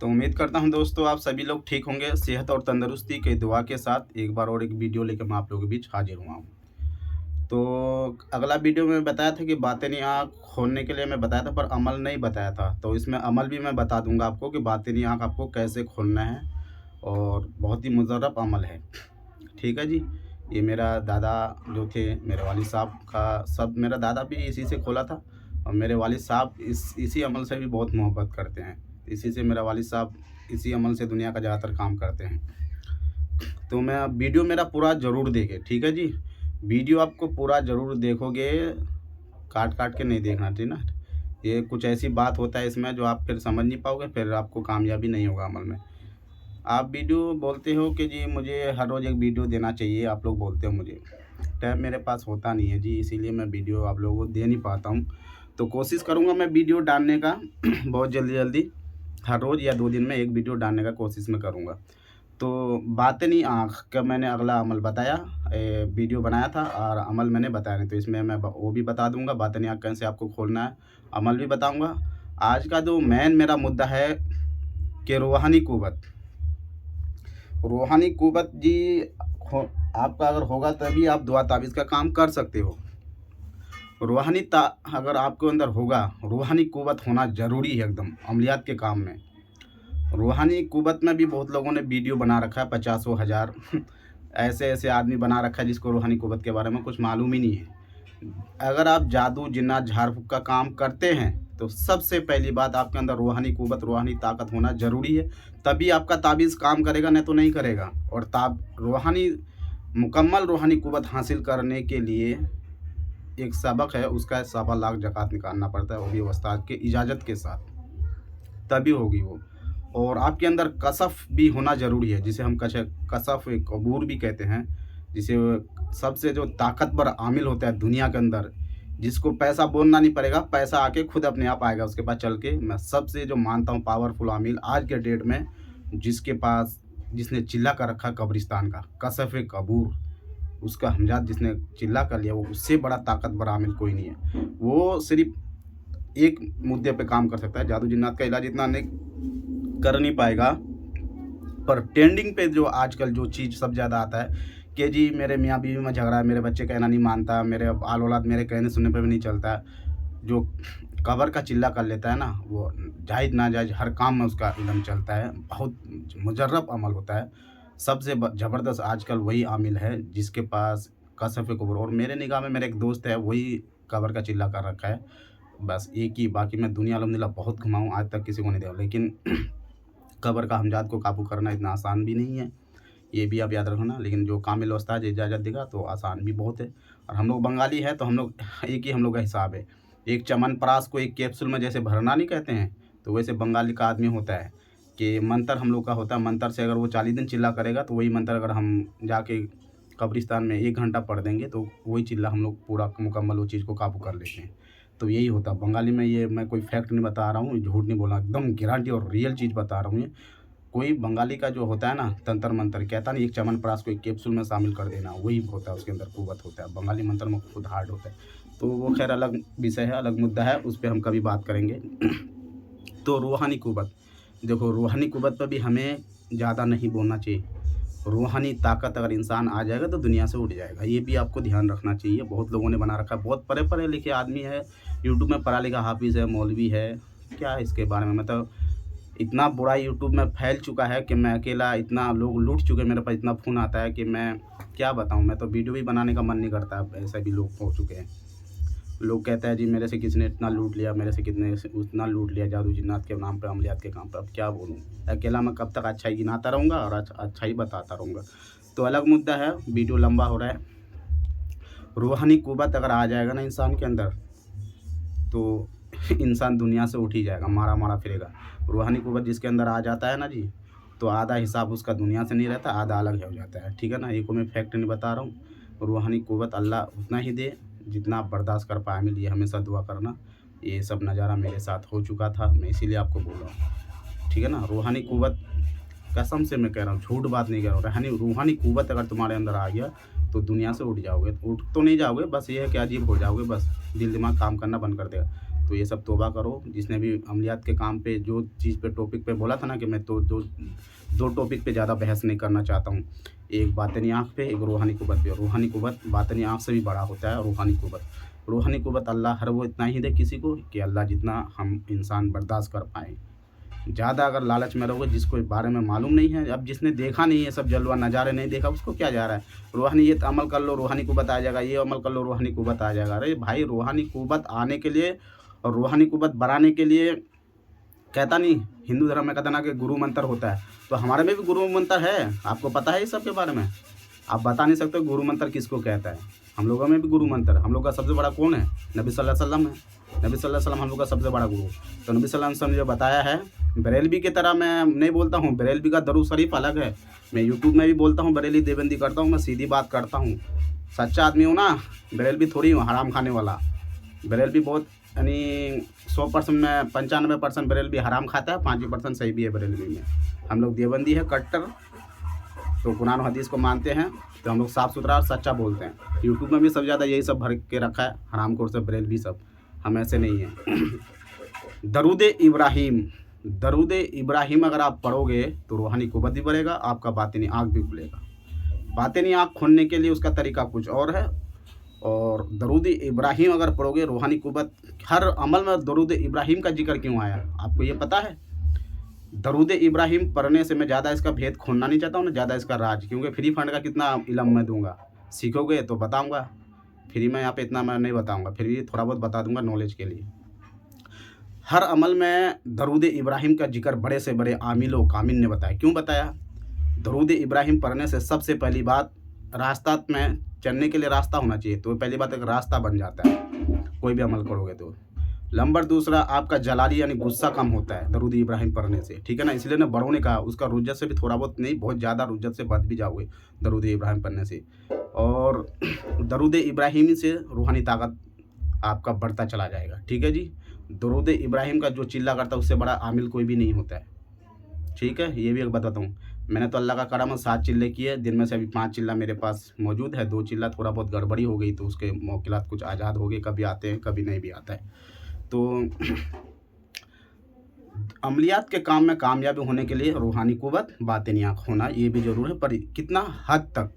तो उम्मीद करता हूं दोस्तों आप सभी लोग ठीक होंगे। सेहत और तंदुरुस्ती के दुआ के साथ एक बार और एक वीडियो लेकर मैं आप लोगों के बीच हाजिर हुआ हूं। तो अगला वीडियो में बताया था कि बातें आँख खोलने के लिए मैं बताया था, पर अमल नहीं बताया था। तो इसमें अमल भी मैं बता दूंगा आपको कि बातें आँख आपको कैसे खोलना है, और बहुत ही मुजर्रब अमल है। ठीक है जी। ये मेरा दादा जो थे, मेरे वालिद साहब का सब, मेरा दादा भी इसी से खोला था, और मेरे वालिद साहब इसी अमल से भी बहुत मोहब्बत करते हैं। इसी से मेरा वालिद साहब इसी अमल से दुनिया का ज़्यादातर काम करते हैं। तो मैं वीडियो मेरा पूरा ज़रूर देखें, ठीक है जी। वीडियो आपको पूरा ज़रूर देखोगे, काट काट के नहीं देखना, ठीक ना। ये कुछ ऐसी बात होता है इसमें जो आप फिर समझ नहीं पाओगे, फिर आपको कामयाबी नहीं होगा अमल में। आप वीडियो बोलते हो कि जी मुझे हर रोज़ एक वीडियो देना चाहिए, आप लोग बोलते हो मुझे। टाइम मेरे पास होता नहीं है जी, इसीलिए मैं वीडियो आप लोगों को दे नहीं पाता हूँ। तो कोशिश करूँगा मैं वीडियो डालने का बहुत जल्दी हर रोज़ या 2 दिन में 1 वीडियो डालने का कोशिश मैं करूँगा। तो बातनी आँख का मैंने अगला अमल बताया, वीडियो बनाया था और अमल मैंने बताया नहीं, तो इसमें मैं वो भी बता दूँगा बातनी आँख कैसे आपको खोलना है, अमल भी बताऊँगा। आज का जो मेन मेरा मुद्दा है कि रूहानी क़ुव्वत। रूहानी क़ुव्वत जी हो आपका अगर होगा तभी आप दुआ तावीज़ का काम कर सकते हो। रूहानी ता अगर आपके अंदर होगा, रूहानी क़ुव्वत होना ज़रूरी है एकदम अमलियात के काम में। रूहानी क़ुव्वत में भी बहुत लोगों ने वीडियो बना रखा है, पचासों हज़ार ऐसे-ऐसे आदमी बना रखा है जिसको रूहानी क़ुव्वत के बारे में कुछ मालूम ही नहीं है। अगर आप जादू, जिन्नात, झाड़-फूँक का काम करते हैं, तो सबसे पहली बात आपके अंदर रूहानी क़ुव्वत, रूहानी ताकत होना ज़रूरी है, तभी आपका ताबीज़ काम करेगा, नहीं तो नहीं करेगा। और मुकम्मल रूहानी क़ुव्वत हासिल करने के लिए एक सबक है, उसका 1.25 लाख ज़कात निकालना पड़ता है, वो भी उस्ताद की इजाज़त के साथ, तभी होगी वो। और आपके अंदर कसफ़ भी होना ज़रूरी है, जिसे हम कसफ़ कबूर भी कहते हैं, जिसे सबसे जो ताकतवर आमिल होता है दुनिया के अंदर, जिसको पैसा बोलना नहीं पड़ेगा, पैसा आके खुद अपने आप आएगा उसके पास चल के। मैं सबसे जो मानता हूँ पावरफुल आमिल आज के डेट में, जिसने चिल्ला कर रखा कब्रिस्तान का, कसफ़ कबूर, उसका हमजाद जिसने चिल्ला कर लिया, वो उससे बड़ा ताकतवर आमिल कोई नहीं है। वो सिर्फ़ एक मुद्दे पे काम कर सकता है, जादू जिन्नात का इलाज इतना नहीं कर नहीं पाएगा, पर ट्रेंडिंग पे जो आजकल जो चीज़ सब ज़्यादा आता है कि जी मेरे मियाँ-बीवी में झगड़ा है, मेरे बच्चे कहना नहीं मानता, मेरे आल औलाद मेरे कहने सुनने पे भी नहीं चलता। जो कब्र का चिल्ला कर लेता है ना, वो जायज़ नाजायज़ हर काम में उसका इल्म चलता है, बहुत मुजर्रब अमल होता है। सबसे ज़बरदस्त आजकल वही आमिल है जिसके पास कसफ़ कब्र, और मेरे निगाह में मेरा एक दोस्त है, वही कब्र का चिल्ला कर रखा है। बस एक ही, बाकी मैं दुनिया अल्हम्दुलिल्लाह बहुत घुमा हूँ, आज तक किसी को नहीं देखा, लेकिन कब्र का हमजाद को काबू करना इतना आसान भी नहीं है, ये भी आप याद रखना। लेकिन जो कामिल उस्ताद इजाज़त देगा तो आसान भी बहुत है। और हम लोग बंगाली हैं, तो हम लोग एक ही हम लोग का हिसाब है। एक च्यवनप्राश को एक कैप्सूल में जैसे भरना नहीं कहते हैं, तो वैसे बंगाली का आदमी होता है कि मंतर हम लोग का होता है। मंतर से अगर वो 40 दिन चिल्ला करेगा, तो वही मंतर अगर हम जाके कब्रिस्तान में 1 घंटा पढ़ देंगे, तो वही चिल्ला हम लोग पूरा मुकम्मल वो चीज़ को काबू कर लेते हैं। तो यही होता है बंगाली में। ये मैं कोई फैक्ट नहीं बता रहा हूँ, झूठ नहीं बोल रहा, एकदम गारंटी और रियल चीज़ बता रहा हूँ ये। कोई बंगाली का जो होता है ना तंत्र मंत्र, कहता नहीं एक च्यवनप्राश को एक कैप्सूल में शामिल कर देना, वही होता है, उसके अंदर क़ुव्वत होता है। बंगाली मंत्र में खुद हार्ड होता है। तो वो खैर अलग विषय है, अलग मुद्दा है, उस पे हम कभी बात करेंगे। तो रूहानी क़ुव्वत, देखो रूहानी क़ुव्वत पे भी हमें ज़्यादा नहीं बोलना चाहिए। रूहानी ताकत अगर इंसान आ जाएगा तो दुनिया से उठ जाएगा, ये भी आपको ध्यान रखना चाहिए। बहुत लोगों ने बना रखा है, बहुत पढ़े लिखे आदमी है, यूट्यूब में पढ़ा लिखा हाफिज़ है, मौलवी है, क्या है इसके बारे में, मतलब इतना बुरा यूट्यूब में फैल चुका है कि मैं अकेला, इतना लोग लूट चुके हैं, मेरे पास इतना फ़ोन आता है कि मैं क्या बताऊँ। मैं तो वीडियो भी बनाने का मन नहीं करता, ऐसे भी लोग हो चुके हैं। लोग कहते हैं जी मेरे से किसने इतना लूट लिया, मेरे से कितने से उतना लूट लिया, जादू जिन्नात के नाम पे, अमलियात के काम पे। अब क्या बोलूँ, अकेला मैं कब तक अच्छाई गिनाता रहूँगा और अच्छाई बताता रहूँगा। तो अलग मुद्दा है, वीडियो लंबा हो रहा है। रूहानी क़ुव्वत अगर आ जाएगा ना इंसान के अंदर, तो इंसान दुनिया से उठ ही जाएगा, मारा-मारा फिरेगा। रूहानी क़ुव्वत जिसके अंदर आ जाता है ना जी, तो आधा हिसाब उसका दुनिया से नहीं रहता, आधा अलग हो जाता है, ठीक है ना। ये कोई मैं फैक्ट नहीं बता रहा हूँ। रूहानी क़ुव्वत अल्लाह उतना ही दे जितना आप बर्दाश्त कर पाए। मेरे लिए हमेशा दुआ करना। ये सब नज़ारा मेरे साथ हो चुका था, मैं इसीलिए आपको बोल रहा हूँ, ठीक है ना। रूहानी क़ुव्वत, कसम से मैं कह रहा हूँ, झूठ बात नहीं कह रहा हूँ। रूहानी क़ुव्वत अगर तुम्हारे अंदर आ गया तो दुनिया से उठ जाओगे। उठ तो नहीं जाओगे, बस ये है कि अजीब हो जाओगे, बस दिल दिमाग काम करना बंद कर देगा। तो ये सब तौबा करो। जिसने भी अमलियात के काम पे जो चीज़ पे टॉपिक पे बोला था ना कि मैं तो दो टॉपिक पे ज़्यादा बहस नहीं करना चाहता हूँ। एक बातिनी आँख पे, एक रूहानी कुव्वत पे। रूहानी कुव्वत बातिनी आँख से भी बड़ा होता है। रूहानी कुव्वत अल्लाह हर वो इतना ही दे किसी को कि अल्लाह जितना हम इंसान बर्दाश्त कर पाएँ। ज़्यादा अगर लालच में रहोगे, जिसको इस बारे में मालूम नहीं है, अब जिसने देखा नहीं है सब जलवा नज़ारे नहीं देखा, उसको क्या जा रहा है। रूहानी ये अमल कर लो, रूहानी कुव्वत आ जाएगा, ये अमल कर लो, रूहानी कुव्वत आ जाएगा। अरे भाई, रूहानी कुव्वत आने के लिए और रूहानी कुव्वत बढ़ाने के लिए कहता नहीं, हिंदू धर्म में कहता ना कि गुरु मंत्र होता है, तो हमारे में भी गुरु मंत्र है। आपको पता है इस सब के बारे में? आप बता नहीं सकते गुरु मंत्र किसको कहता है। हम लोगों में भी गुरु मंत्र, हम लोग का सबसे बड़ा कौन है? नबी सल्लल्लाहु अलैहि वसल्लम है। नबी सल्लल्लाहु अलैहि वसल्लम हम लोग का सबसे बड़ा गुरु। तो नबी सल्लल्लाहु अलैहि वसल्लम ने जो बताया है, बरेलवी की तरह मैं नहीं बोलता हूँ, बरेलवी का दरूद शरीफ अलग है। मैं यूट्यूब में भी बोलता हूँ, बरेली देवबंदी करता हूँ, मैं सीधी बात करता हूँ। सच्चा आदमी हूँ ना, बरेलवी थोड़ी हूँ हराम खाने वाला। बरेलवी बहुत यानी 100% में 95% बरेलवी हराम खाता है, 5% सही भी है बरेलवी में। हम लोग देवबंदी है कट्टर, तो कुरान और हदीस को मानते हैं, तो हम लोग साफ़ सुथरा और सच्चा बोलते हैं। यूट्यूब में भी सब ज़्यादा यही सब भर के रखा है, हरामखोर से बरेलवी सब, हम ऐसे नहीं हैं। दरूद इब्राहिम अगर आप पढ़ोगे तो रूहानी कुव्वत भी बढ़ेगा, आपका बातिनी आँख भी खुलेगा। बातिनी आँख खोलने के लिए उसका तरीका कुछ और है। और दरूद इब्राहिम अगर पढ़ोगे, रूहानी कुव्वत, हर अमल में दरूद इब्राहिम का जिक्र क्यों आया आपको ये पता है? दरूद इब्राहिम पढ़ने से मैं ज़्यादा इसका भेद खोलना नहीं चाहता हूँ ना, ज़्यादा इसका राज, क्योंकि फ्री फंड का कितना इल्म मैं दूंगा, सीखोगे तो बताऊंगा। फ्री में यहाँ पे इतना मैं नहीं बताऊंगा, फिर भी थोड़ा बहुत बता दूंगा नॉलेज के लिए। हर अमल में दरूद इब्राहिम का जिक्र बड़े से बड़े आमिल व कामिल ने बताया। क्यों बताया? दरूद इब्राहिम पढ़ने से सबसे पहली बात, रास्ता में चलने के लिए रास्ता होना चाहिए, तो पहली बात एक रास्ता बन जाता है कोई भी अमल करोगे तो। नंबर दूसरा, आपका जलाली यानी गुस्सा कम होता है दरूद इब्राहिम पढ़ने से, ठीक है ना। इसलिए ना बड़ों ने कहा उसका रुज्जत से भी थोड़ा बहुत नहीं, बहुत ज़्यादा रुज्जत से बच भी जाओगे दरूद इब्राहिम पढ़ने से। और दरूद इब्राहिम से रूहानी ताकत आपका बढ़ता चला जाएगा, ठीक है जी। दरूद इब्राहिम का जो चिल्ला करता है उससे बड़ा आमिल कोई भी नहीं होता है, ठीक है। ये भी एक बताता हूँ, मैंने तो अल्लाह का करम है 7 चिल्ले किए, दिन में से अभी 5 चिल्ला मेरे पास मौजूद है। 2 चिल्ला थोड़ा बहुत गड़बड़ी हो गई तो उसके मौकिलात कुछ आज़ाद हो गए, कभी आते हैं कभी नहीं भी आता है। तो अमलियात के काम में कामयाबी होने के लिए रूहानी कुव्वत बातिनी आँख होना ये भी ज़रूर है, पर कितना हद तक।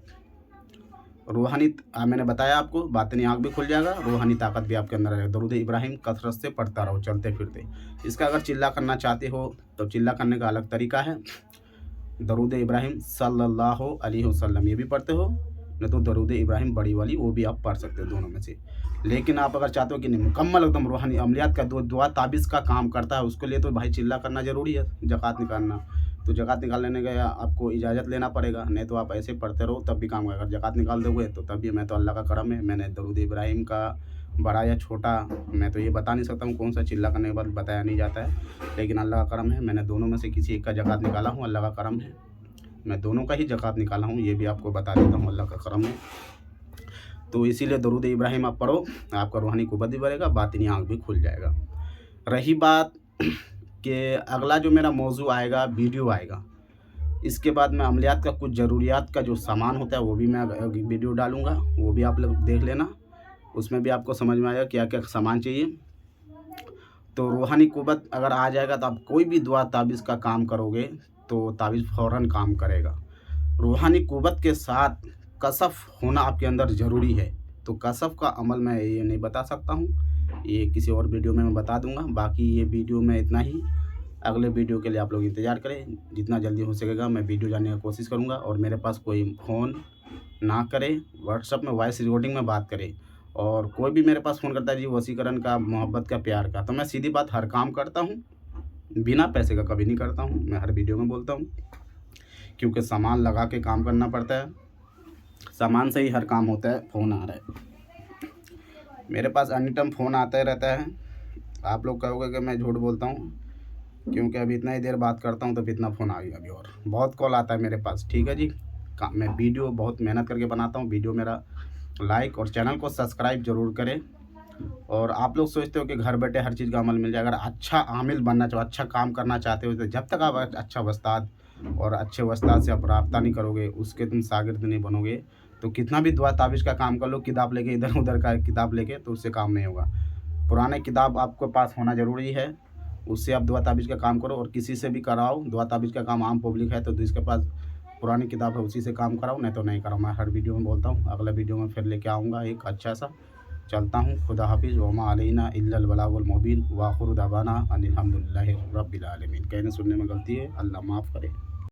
रूहानी मैंने बताया आपको, बातिनी आँख भी खुल जाएगा, रूहानी ताकत भी आपके अंदर रहेगा। दरूद इब्राहिम कसरत से पढ़ता रहो चलते फिरते। इसका अगर चिल्ला करना चाहते हो तो चिल्ला करने का अलग तरीका है। दरूद इब्राहिम सल्लल्लाहु अलैहि वसल्लम ये भी पढ़ते हो, नहीं तो दरूद इब्राहिम बड़ी वाली वो भी आप पढ़ सकते हो, दोनों में से। लेकिन आप अगर चाहते हो कि नहीं मुकम्मल एकदम रूहानी अमलियात का दुआ ताबीज़ का काम करता है, उसके लिए तो भाई चिल्ला करना ज़रूरी है, ज़कात निकालना। तो ज़कात निकालने का आपको इजाज़त लेना पड़ेगा, नहीं तो आप ऐसे पढ़ते रहो तब भी काम होगा। अगर ज़कात निकाल दोगे तो तब भी, मैं तो अल्लाह का करम है, मैंने दरूद इब्राहिम का बड़ा या छोटा मैं तो ये बता नहीं सकता हूँ कौन सा चिल्ला करने के बाद बताया नहीं जाता है, लेकिन अल्लाह का करम है, मैंने दोनों में से किसी एक का ज़कात निकाला हूँ। अल्लाह का करम है, मैं दोनों का ही ज़कात निकाला हूँ, ये भी आपको बता देता हूँ, अल्लाह का करम है। तो इसीलिए दरूद इब्राहिम आप पढ़ो, आपका रूहानी कुव्वत भी बढ़ेगा, बातिनी आँख भी खुल जाएगा। रही बात कि अगला जो मेरा मौजू आएगा, वीडियो आएगा, इसके बाद मैं अमलियात का कुछ ज़रूरियात का जो सामान होता है वो भी मैं वीडियो डालूँगा, वो भी आप लोग देख लेना। उसमें भी आपको समझ में आएगा क्या क्या सामान चाहिए। तो रूहानी कुव्वत अगर आ जाएगा तो आप कोई भी दुआ ताबीज़ का काम करोगे तो ताबीज़ फ़ौरन काम करेगा। रूहानी कुव्वत के साथ कसफ होना आपके अंदर ज़रूरी है। तो कसफ का अमल मैं ये नहीं बता सकता हूँ, ये किसी और वीडियो में मैं बता दूंगा। बाकी ये वीडियो में इतना ही, अगले वीडियो के लिए आप लोग इंतज़ार करें, जितना जल्दी हो सकेगा मैं वीडियो जानने की कोशिश करूँगा। और मेरे पास कोई फ़ोन ना करे, व्हाट्सअप में वॉइस रिकॉर्डिंग में बात करे। और कोई भी मेरे पास फ़ोन करता है जी वसीकरण का, मोहब्बत का, प्यार का, तो मैं सीधी बात हर काम करता हूँ, बिना पैसे का कभी नहीं करता हूँ। मैं हर वीडियो में बोलता हूँ, क्योंकि सामान लगा के काम करना पड़ता है, सामान से ही हर काम होता है। फ़ोन आ रहा है मेरे पास, एनी टाइम फ़ोन आता ही रहता है। आप लोग कहोगे कि मैं झूठ बोलता हूँ, क्योंकि अभी इतना ही देर बात करता हूँ तो इतना फ़ोन आ गया अभी, और बहुत कॉल आता है मेरे पास, ठीक है जी। मैं वीडियो बहुत मेहनत करके बनाता हूँ, वीडियो मेरा लाइक और चैनल को सब्सक्राइब ज़रूर करें। और आप लोग सोचते हो कि घर बैठे हर चीज़ का अमल मिल जाए, अगर अच्छा आमिल बनना चाहो, अच्छा काम करना चाहते हो, तो जब तक आप अच्छा उस्ताद और अच्छे उस्ताद से आप रब्ता नहीं करोगे, उसके तुम शागिर्द नहीं बनोगे, तो कितना भी दुआ ताबीज़ का काम कर लो, किताब लेके इधर उधर का किताब लेके, तो उससे काम नहीं होगा। पुराने किताब आपके पास होना ज़रूरी है, उससे आप दुआ ताबीज़ का काम करो और किसी से भी कराओ। दुआ ताबीज़ का काम आम पब्लिक है तो जिसके पास पुरानी किताब है उसी से काम कराओ, नहीं तो नहीं कराओ। मैं हर वीडियो में बोलता हूँ, अगले वीडियो में फिर लेके आऊँगा एक अच्छा सा। चलता हूँ, खुदा हाफिज़, वमा अलैना इल्लल बलागुल मुबीन, व आखिरु दअवाना अनिल हम्दुलिल्लाहि रब्बिल आलमीन। कहने सुनने में गलती है, अल्लाह माफ़ करे।